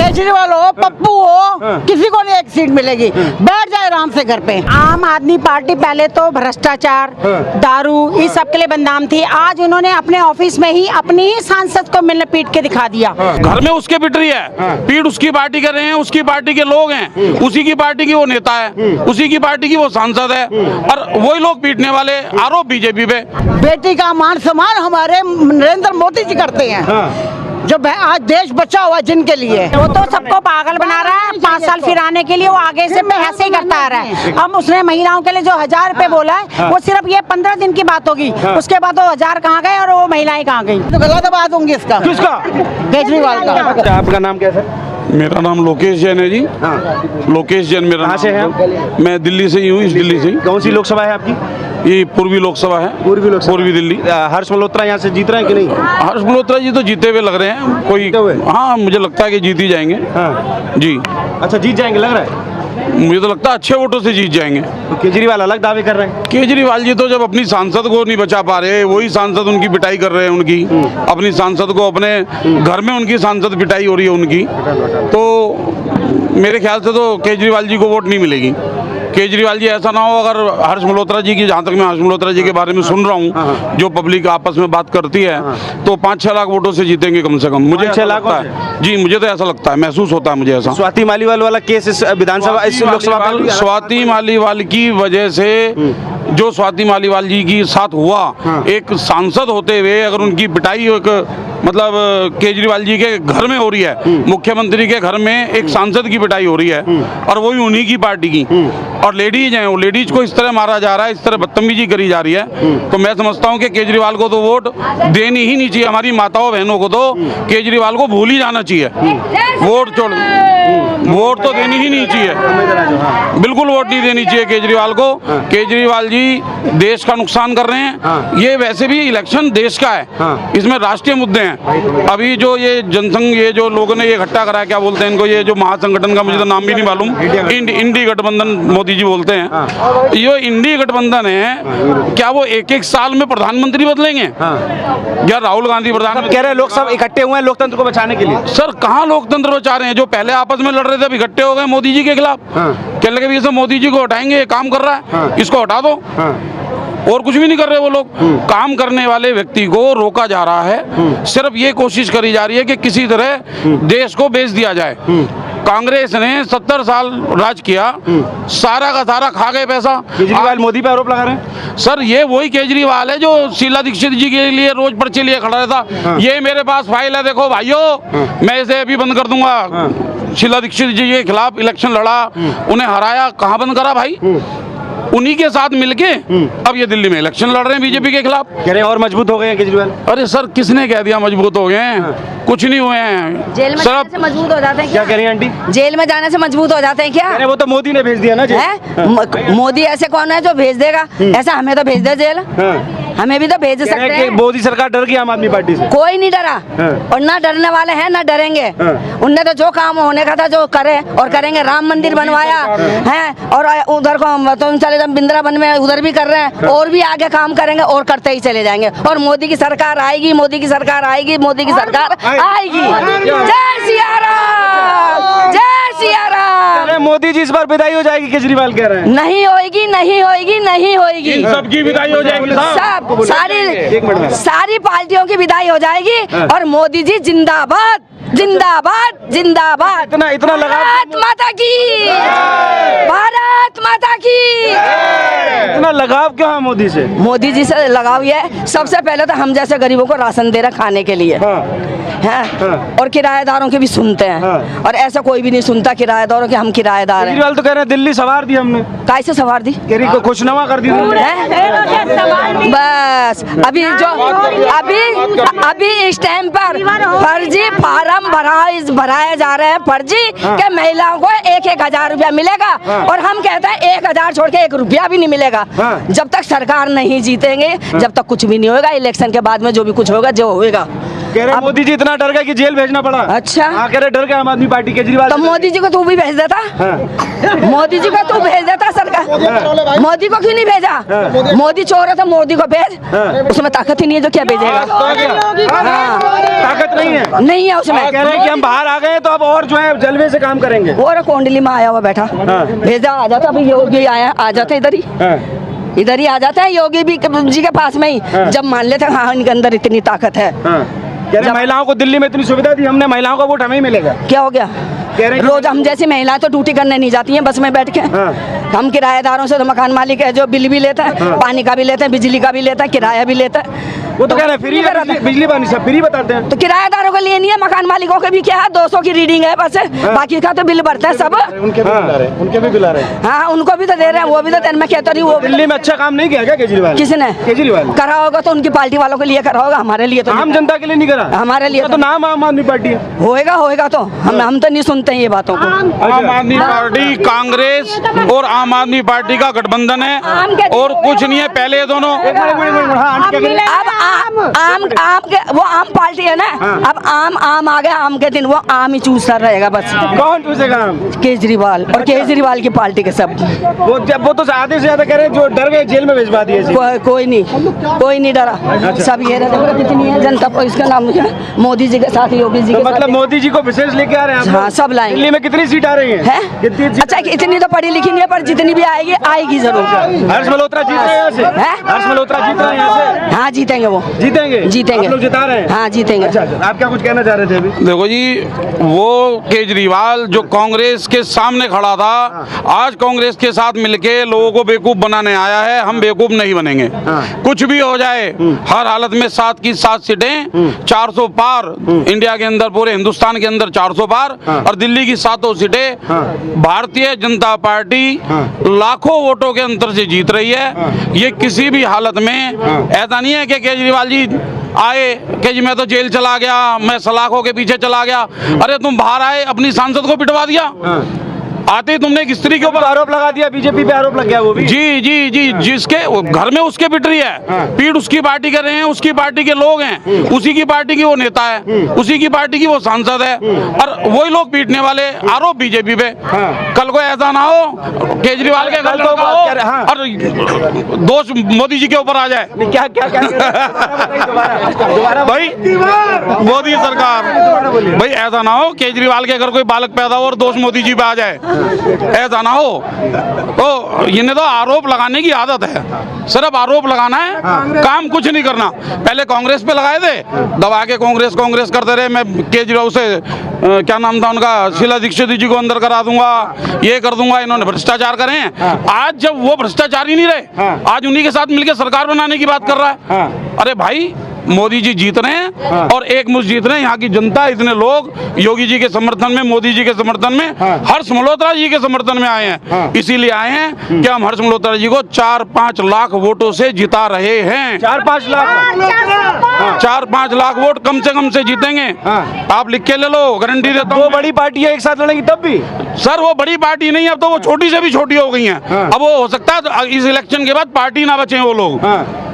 केजरीवाल हो, पप्पू हो, किसी को नहीं एक सीट मिलेगी। बैठ जाए आराम से घर पे। आम आदमी पार्टी पहले तो भ्रष्टाचार, दारू, इस सब के लिए बदनाम थी। आज उन्होंने अपने ऑफिस में ही अपनी ही सांसद को मिलने पीट के दिखा दिया। घर में उसके पिट रही है, पीट उसकी पार्टी कर रहे हैं, उसकी पार्टी के लोग हैं, उसी की पार्टी की वो नेता है, उसी की पार्टी की वो सांसद है, और वही लोग पीटने वाले आरोप बीजेपी पे। बेटी का मान सम्मान हमारे नरेंद्र मोदी जी करते हैं। जब आज देश बचा हुआ जिनके लिए, वो तो सबको पागल बना रहा है। 5 साल फिर आने के लिए वो आगे से ऐसे ही करता आ रहा है। अब उसने महिलाओं के लिए जो 1000 रुपए बोला है, वो सिर्फ ये 15 दिन की बात होगी। उसके बाद वो 1000 कहाँ गए और वो महिलाएं कहाँ गई? तो गलत बात होंगी इसका। किसका? केजरीवाल का। आपका नाम क्या सर? मेरा नाम लोकेश जैन है जी। लोकेश जैन मेरा कहाँ से हैं नाम। मैं दिल्ली से ही हूँ, इस दिल्ली से ही। कौन सी लोकसभा है आपकी? ये पूर्वी लोकसभा है। पूर्वी दिल्ली। हर्ष मल्होत्रा यहाँ से जीत रहे हैं कि नहीं? हर्ष मल्होत्रा जी तो जीते हुए लग रहे हैं। कोई हाँ, मुझे लगता है कि जीत ही जाएंगे। जी अच्छा, जीत जाएंगे लग रहा है। मुझे तो लगता है अच्छे वोटों से जीत जाएंगे। तो केजरीवाल अलग दावे कर रहे हैं। केजरीवाल जी तो जब अपनी सांसद को नहीं बचा पा रहे, वही सांसद उनकी पिटाई कर रहे हैं। उनकी अपनी सांसद को, अपने घर में उनकी सांसद पिटाई हो रही है उनकी, तो मेरे ख्याल से तो केजरीवाल जी को वोट नहीं मिलेगी। केजरीवाल जी ऐसा ना हो, अगर हर्ष मल्होत्रा जी की, जहाँ तक मैं हर्ष मल्होत्रा जी के बारे में सुन रहा हूँ, जो पब्लिक आपस में बात करती है, तो 5-6 लाख वोटों से जीतेंगे कम से कम। मुझे 6 लाख लगता है जी, मुझे तो ऐसा लगता है, महसूस होता है मुझे ऐसा। स्वाति मालीवाल वाला केस इस विधानसभा, इस लोकसभा में स्वाति मालीवाल की वजह से, जो स्वाति मालीवाल जी की साथ हुआ, एक सांसद होते हुए अगर उनकी पिटाई एक मतलब केजरीवाल जी के घर में हो रही है, मुख्यमंत्री के घर में एक सांसद की पिटाई हो रही है, और वही उन्हीं की पार्टी की, और लेडीज हैं, वो लेडीज को इस तरह मारा जा रहा है, इस तरह बदतमीजी करी जा रही है, तो मैं समझता हूँ कि केजरीवाल को तो वोट देनी ही नहीं चाहिए। हमारी माताओं बहनों को तो केजरीवाल को भूल ही जाना चाहिए। वोट छोड़, वोट तो देनी ही नहीं चाहिए, बिल्कुल वोट नहीं देनी चाहिए केजरीवाल को। केजरीवाल जी देश का नुकसान कर रहे हैं। ये वैसे भी इलेक्शन देश का है, इसमें राष्ट्रीय मुद्दे हैं। अभी जो ये जनसंघ, ये जो लोगों ने ये इकट्ठा करा है, क्या बोलते हैं इनको, ये जो महासंगठन का मुझे तो नाम भी नहीं मालूम, इंडी गठबंधन मोदी जी बोलते हैं। ये इंडी गठबंधन है, क्या वो 1-1 साल में प्रधानमंत्री बदलेंगे? या राहुल गांधी प्रधानमंत्री कह रहे हैं लोग सब इकट्ठे हुए हैं लोकतंत्र को बचाने के लिए। सर कहाँ लोकतंत्र बचा रहे हैं? जो पहले आपस में लड़ रहे थे अब इकट्ठे हो गए मोदी जी के खिलाफ। कहने लगे ये मोदी जी को हटाएंगे, ये काम कर रहा है, इसको हटा दो। और कुछ भी नहीं कर रहे वो लोग। काम करने वाले व्यक्ति को रोका जा रहा है। सिर्फ ये कोशिश करी जा रही है कि किसी तरह देश को बेच दिया जाए। कांग्रेस ने 70 साल राज किया, सारा का सारा खा गए पैसा। केजरीवाल मोदी पे आरोप लगा रहे हैं। सर ये वही केजरीवाल है जो शीला दीक्षित जी के लिए रोज पर्चे लिए खड़ा रहता। ये मेरे पास फाइल है, देखो भाइयों, मैं इसे अभी बंद कर दूंगा। शीला दीक्षित जी के खिलाफ इलेक्शन लड़ा, उन्हें हराया, कहाँ बंद करा भाई? उन्हीं के साथ मिलके अब ये दिल्ली में इलेक्शन लड़ रहे हैं बीजेपी के खिलाफ। कह रहे हैं और मजबूत हो गए हैं केजरीवाल। अरे सर किसने कह दिया मजबूत हो गए हैं? कुछ नहीं हुए हैं। जेल में जाने से मजबूत हो जाते हैं क्या कह रही हैं आंटी? जेल में जाने से मजबूत हो जाते हैं क्या? अरे वो तो मोदी ने भेज दिया ना जेल। मोदी ऐसे कौन है जो भेज देगा? ऐसा हमें तो भेज दे जेल, हमें भी तो भेज सकते हैं। मोदी सरकार डर गई आम आदमी पार्टी से। कोई नहीं डरा, और ना डरने वाले हैं ना डरेंगे। उनने तो जो काम होने का था जो करे और करेंगे। राम मंदिर बनवाया है, और उधर को तो चले वृंदावन में उधर भी कर रहे हैं, और भी आगे काम करेंगे और करते ही चले जाएंगे। और मोदी की सरकार आएगी, मोदी की सरकार आएगी, मोदी की सरकार आएगी। जय सिया राम, जय सिया राम। मोदी जी इस बार विदाई हो जाएगी, केजरीवाल कह रहे हैं। नहीं होएगी, नहीं होएगी, नहीं होएगी। सबकी विदाई हो जाएगी, सब सारी पार्टियों की विदाई हो जाएगी, और मोदी जी जिंदाबाद, जिंदाबाद, जिंदाबाद। इतना लगा। भारत माता की, भारत माता की। इतना लगाव क्यों है मोदी से? मोदी जी से लगाव ये है, सबसे पहले तो हम जैसे गरीबों को राशन दे रहे खाने के लिए हैं, और किराएदारों की भी सुनते हैं। और ऐसा कोई भी नहीं सुनता किराएदारों के, हम किराएदार हैं। केजरीवाल तो कह रहे हैं दिल्ली सवार दी हमने। कैसे सवार दी? केरी को खुशनुमा कर दी बस। अभी इस टाइम पर फर्जी फार्म भराए जा रहे हैं, फर्जी के महिलाओं को 1-1 रुपया मिलेगा, और हम कहते हैं 1000 छोड़ के 1 रुपया भी नहीं मिलेगा। जब तक सरकार नहीं जीतेंगे, जब तक कुछ भी नहीं होगा। इलेक्शन के बाद में जो भी कुछ होगा, जो होगा। कह रहे मोदी जी इतना डर गए कि जेल भेजना पड़ा। अच्छा, कह रहे डर गए आम आदमी पार्टी केजरीवाल। तो मोदी जी को तू भी भेज देता, मोदी जी को तू भेज देता सरकार। मोदी को क्यों नहीं भेजा? मोदी चोर है तो मोदी को भेज, उसमें ताकत ही नहीं है जो क्या भेजेगा। ताकत नहीं है, नहीं है उसमें। कह रहे हैं कि हम बाहर आ गए तो अब और जो है जलवे से काम करेंगे। और कोंडली में आया हुआ बैठा, भेजा आ जाता, अभी योगी आया, आ जाते इधर ही आ जाते हैं योगी भी जी के पास में ही। जब मान लेते हैं हाँ इनके अंदर इतनी ताकत है। कह रहे महिलाओं को दिल्ली में इतनी सुविधा दी हमने, महिलाओं का वोट हमें ही मिलेगा। क्या हो गया? कह रहे हैं रोज हम जैसी महिलाएं तो ड्यूटी करने नहीं जाती हैं बस में बैठ के। हम किराएदारों से तो मकान मालिक है जो बिल भी लेता है, पानी का भी लेते हैं, बिजली का भी लेता है, किराया भी लेता है। वो तो कह रहे हैं फ्री बिजली पानी सब फ्री बताते हैं। तो किराएदारों के लिए नहीं है, मकान मालिकों के भी क्या है 200 की रीडिंग है बस, बाकी का तो बिल भरता है सब। उनके भी बिल आ रहे हैं। हाँ उनको भी तो दे रहे हैं, वो भी तो मैं कहता नहीं। वो दिल्ली में अच्छा काम नहीं किया क्या केजरीवाल? किसने केजरीवाल करा होगा तो उनकी पार्टी वालों के लिए करा होगा, हमारे लिए तो आम जनता के लिए नहीं करा। हमारे लिए तो नाम आम आदमी पार्टी है। होएगा तो हम तो नहीं सुनते हैं ये बातों को। आम आदमी पार्टी, कांग्रेस और आम आदमी पार्टी का गठबंधन है और कुछ नहीं है। पहले दोनों अब आम के वो आम पार्टी है ना, अब आम आ गया, आम के दिन वो आम ही चूसता रहेगा बस। कौन चूसेगा आम? केजरीवाल और केजरीवाल की पार्टी के सब। वो तो आधे से ज्यादा कह रहे हैं जो डर गए जेल में भिजवा दिए। कोई नहीं डरा। सब ये कितनी है जनता को, इसका नाम मुझे मोदी जी के साथ योगी जी के साथ। मतलब मोदी जी को विशेष लेके आ रहे हैं। हाँ सब लाएंगे। दिल्ली में कितनी सीट आ रही है? अच्छा इतनी तो पढ़ी लिखी नहीं है पर जितनी भी आएगी जरूर। हर्ष मल्होत्रा जीत रहे हैं यहाँ से। हर्ष मल्होत्रा जीत रहे हैं यहाँ से। हाँ जीतेंगे वो, जीतेंगे। आप लोग जिता रहे हैं? हाँ जीतेंगे। अच्छा आप क्या कुछ कहना चाह रहे थे अभी? देखो जी, वो केजरीवाल जो कांग्रेस के सामने खड़ा था, आज कांग्रेस के साथ मिलके लोगों को बेवकूफ बनाने आया है। हम बेवकूफ नहीं बनेंगे। कुछ भी हो जाए, हर हालत में 7 की 7 सीटें 400 पार, इंडिया के अंदर पूरे हिंदुस्तान के अंदर 400 पार, और दिल्ली की 7 सीटें भारतीय जनता पार्टी लाखों वोटों के अंतर से जीत रही है। ये किसी भी हालत में ऐसा नहीं है कि केजरीवाल जी आए कि जी मैं तो जेल चला गया, मैं सलाखों के पीछे चला गया। अरे तुम बाहर आए, अपनी सांसद को पिटवा दिया। आते ही तुमने एक स्त्री के ऊपर आरोप लगा दिया, बीजेपी पे आरोप लग गया वो भी। जी जिसके घर में उसके पिट रही है, पीठ उसकी पार्टी कर रहे हैं, उसकी पार्टी के लोग हैं, उसी की पार्टी की वो नेता है, उसी की पार्टी की वो सांसद है, और वही लोग पीटने वाले आरोप बीजेपी पे। कल को ऐसा ना हो केजरीवाल के घर और दोष मोदी जी के ऊपर आ जाए। क्या भाई मोदी सरकार, भाई ऐसा ना हो केजरीवाल के घर कोई बालक पैदा हो और दोष मोदी जी पे आ जाए, ऐसा ना हो। तो इन्हें तो आरोप लगाने की आदत है, सिर्फ आरोप लगाना है, काम कुछ नहीं करना। पहले कांग्रेस पे लगाए थे, दबा के कांग्रेस करते रहे। मैं केजरीवाल से क्या नाम था उनका, शीला दीक्षित जी को अंदर करा दूंगा, ये कर दूंगा, इन्होंने भ्रष्टाचार करे हैं। आज जब वो भ्रष्टाचारी नहीं रहे, आज उन्हीं के साथ मिलकर सरकार बनाने की बात कर रहा है। अरे भाई मोदी जी जीत रहे हैं और एक मुश्त जीत रहे हैं। यहाँ की जनता, इतने लोग योगी जी के समर्थन में, मोदी जी के समर्थन में, हर्ष मल्होत्रा जी के समर्थन में आए हैं। इसीलिए आए हैं कि हम हर्ष मल्होत्रा जी को 4-5 लाख वोटों से जिता रहे हैं। 4-5 लाख 4-5 लाख वोट कम से जीतेंगे। आप लिख के ले लो, गारंटी देता हूँ। वो बड़ी पार्टी है, एक साथ लड़ेंगी तब भी। सर वो बड़ी पार्टी नहीं है, अब तो वो छोटी से भी छोटी हो गई हैं। अब वो हो सकता है इस इलेक्शन के बाद पार्टी ना बचे वो लोग,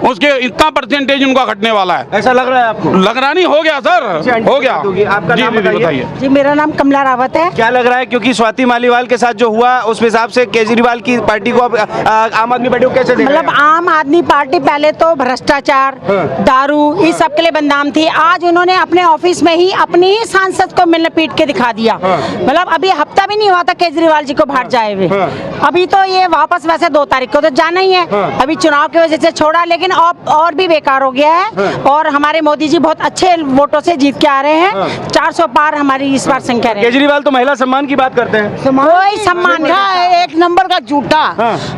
उसके इतना परसेंटेज उनका घटने वाला है। ऐसा लग रहा है आपको? लग रहा नहीं, हो गया सर, हो गया। आपका नाम बताइए। जी मेरा नाम कमला रावत है। क्या लग रहा है, क्योंकि स्वाति मालीवाल के साथ जो हुआ उस हिसाब से केजरीवाल की पार्टी को अब आम आदमी पार्टी को कैसे देख रहे हैं? मतलब आम आदमी पार्टी पहले तो भ्रष्टाचार, दारू, इस सब के लिए बदनाम थी। आज उन्होंने अपने ऑफिस में ही अपनी ही सांसद को मिलने पीट के दिखा दिया। मतलब अभी हफ्ता भी नहीं हुआ था केजरीवाल जी को बाहर जाए हुए। अभी तो ये वापस वैसे 2 तारीख को तो जाना ही है, अभी चुनाव की वजह से छोड़ा, लेकिन और भी बेकार हो गया है। और हमारे मोदी जी बहुत अच्छे वोटों से जीत के आ रहे हैं। 400 पार हमारी इस बार संख्या है। केजरीवाल तो महिला सम्मान की बात करते हैं। कोई सम्मान है, 1 नंबर का झूठा।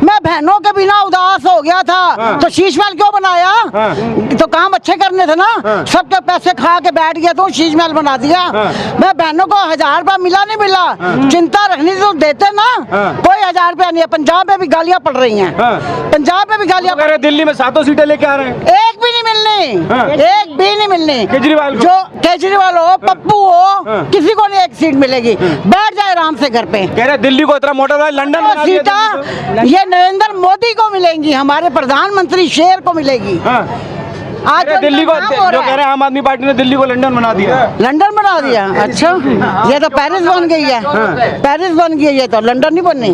मैं बहनों के बिना उदास हो गया था तो शीश महल क्यों बनाया? तो काम अच्छे करने थे ना, सबके पैसे खा के बैठ गया तो शीश महल बना दिया। मैं बहनों को 1000 रुपया मिला नहीं मिला, चिंता रखनी तो देते ना। कोई 1000 रुपया नहीं है। पंजाब में भी गालियां पड़ रही हैं, पंजाब में भी गालियां। दिल्ली में 7 सीटें लेके आ रहे हैं, एक भी नहीं मिलनी, एक भी नहीं मिलनी। केजरीवाल जो केजरीवाल हो, पप्पू हो, किसी को नहीं एक सीट मिलेगी। बैठ जाए आराम से घर पे। कह रहे दिल्ली को इतना मोटा था, लंदन बना दिया सीटा ये नरेंद्र मोदी को मिलेंगी, हमारे प्रधानमंत्री शेर को मिलेगी। आज तो दिल्ली को काम हो जो रहा कह है। रहे हैं आम आदमी पार्टी ने दिल्ली को लंदन बना दिया। लंदन बना दिया। अच्छा, ये तो पेरिस बन गई है। पेरिस बन गई है, ये तो लंदन नहीं बनी।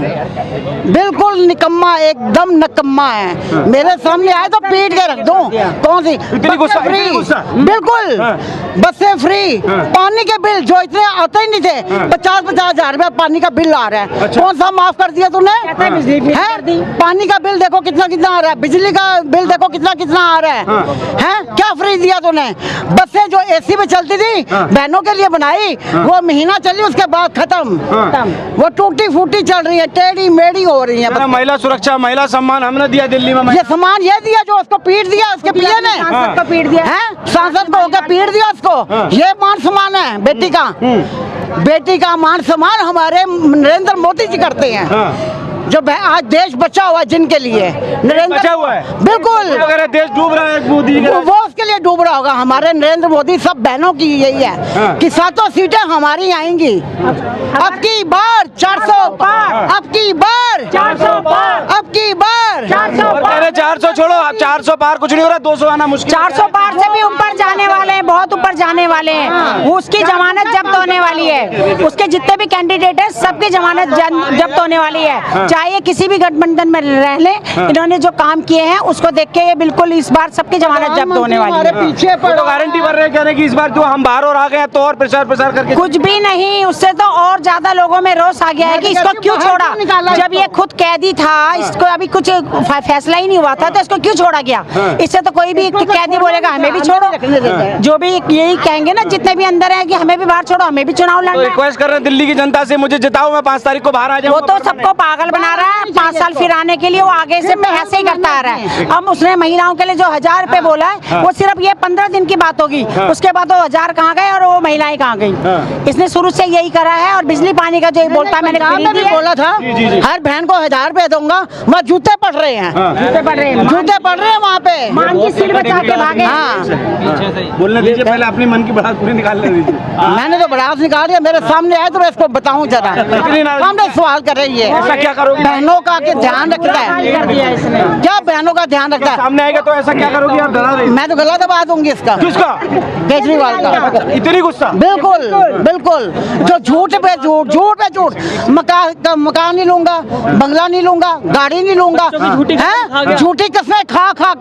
बिल्कुल निकम्मा, एकदम निकम्मा है। मेरे सामने आए तो पीट के रख दूं। कौन सी गुस्सा, फ्री? इतनी गुस्सा? बिल्कुल, बसें फ्री। पानी के बिल जो इतने आते ही नहीं थे, 50-50 हजार रुपया पानी का बिल आ रहा है। कौन सा माफ कर दिया तूने? है? पानी का बिल देखो कितना कितना आ रहा है, बिजली का बिल देखो कितना कितना आ रहा है? क्या फ्री दिया तूने? बसें जो एसी में चलती थी, बहनों के लिए बनाई, वो महीना चली, उसके बाद खत्म। वो टूटी फूटी चल रही है, टेढ़ी मेढ़ी हो रही है। महिला सुरक्षा, महिला सम्मान हमने दिया दिल्ली में। ये सामान ये दिया जो उसको पीट दिया, उसके पिए ने सांसद को पीट दिया है, सांसद को होकर पीट दिया उसको। ये मान सम्मान है बेटी का। बेटी का मान सम्मान हमारे नरेंद्र मोदी जी करते हैं। जो आज देश बचा हुआ है जिनके लिए, नरेंद्र बचा हुआ है। बिल्कुल, अगर देश डूब रहा है मोदी वो उसके लिए डूब रहा होगा। हमारे नरेंद्र मोदी सब बहनों की यही है कि 7 सीटें हमारी आएंगी। अब की बार 400 पार, अब की बार 400 पार, अब की बार 400 छोड़ो, 400 पार कुछ नहीं हो रहा, 200 आना मुश्किल। 400 पार से भी ऊपर जाने वाले हैं, बहुत ऊपर जाने वाले हैं। उसकी जमानत जब्त होने वाली है। उसके जितने भी कैंडिडेट हैं सबकी जमानत जब्त होने वाली है। चाहे किसी भी गठबंधन में रह ले, इन्होंने जो काम किए हैं उसको देख के ये बिल्कुल इस बार सबकी जमानत जब्त होने वाली है। पीछे तो गारंटी भर रहे कहने की इस बार जो हम बाहर और आ गए हैं तो और प्रचार करके कुछ भी नहीं, उससे तो और ज्यादा लोगों में रोष आ गया है कि इसको क्यों छोड़ा। जब ये खुद कैदी था, इसको अभी कुछ फैसला ही नहीं हुआ था, तो इसको क्यों छोड़ा गया? इससे तो कोई भी कैदी बोलेगा हमें भी छोड़ो। जो भी यही कहेंगे ना, जितने भी अंदर है कि हमें भी बाहर छोड़ो, हमें भी चुनाव लड़ना है। रिक्वेस्ट कर रहे हैं दिल्ली की जनता से, मुझे जिताओ, मैं 5 तारीख को बाहर आ जाऊँ। वो तो सबको पागल बना रहा है। 5 साल फिर आने के लिए वो आगे से ऐसे ही करता आ रहा है। अब उसने महिलाओं के लिए जो 1000 रुपए बोला है, वो सिर्फ ये 15 दिन की बात होगी। उसके बाद वो 1000 कहाँ गए और वो महिलाएं कहाँ गई? इसने शुरू से यही करा है। और बिजली पानी का जो बोलता है, मैंने भी बोला था हर बहन को 1000 रुपए दूंगा। वहाँ जूते पड़ रहे हैं, जूते पड़ रहे हैं, जूते पड़ रहे हैं वहाँ पे। मान की सिर बचा के भागे। बोलने दीजिए, पहले अपनी मन की बात पूरी निकालने दीजिए। मैंने तो बड़ा निकाल दिया, मेरे सामने आए तो मैं इसको बताऊं जरा। सामने सवाल कर रही है, ऐसा क्या करोगी? बहनों का के ध्यान रखता है। क्या बहनों का ध्यान रखता है? सामने आएगा तो ऐसा क्या करोगी आप? डरा रही मैं तो गला दबा दूंगी इसका। किसका? केजरीवाल का। इतनी गुस्सा? बिल्कुल बिल्कुल, जो झूठ पे झूठ, झूठ पे झूठ। मकान नहीं लूंगा, बंगला नहीं लूंगा, गाड़ी नहीं लूंगा, हैं? झूठी कसमें खा खा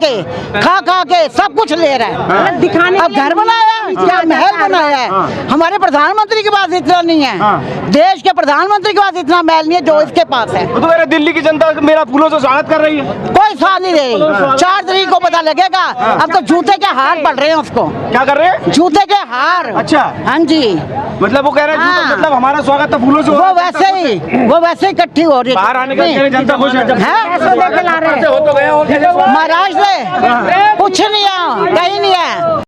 के सब कुछ ले रहा है। दिखाने अब घर बनाया, क्या महल बनाया है? हमारे प्रधानमंत्री के पास इतना नहीं है। देश के प्रधानमंत्री के पास इतना महल नहीं है जो इसके पास है। तो मेरे दिल्ली की जनता मेरा फूलों से स्वागत कर रही है। कोई साथ नहीं रही। 4 तारीख को पता लगेगा। अब तो जूते के हार पड़ रहे हैं उसको। क्या कर रहे हैं? जूते के हार। अच्छा, हाँ जी। मतलब वो कह रहे हैं हाँ। मतलब हमारा स्वागत तो फूलों से वो वैसे ही इकट्ठी हो रही है। बाहर आने के बाद जनता खुश है। महाराष्ट्र से कुछ नहीं है, कहीं नहीं है।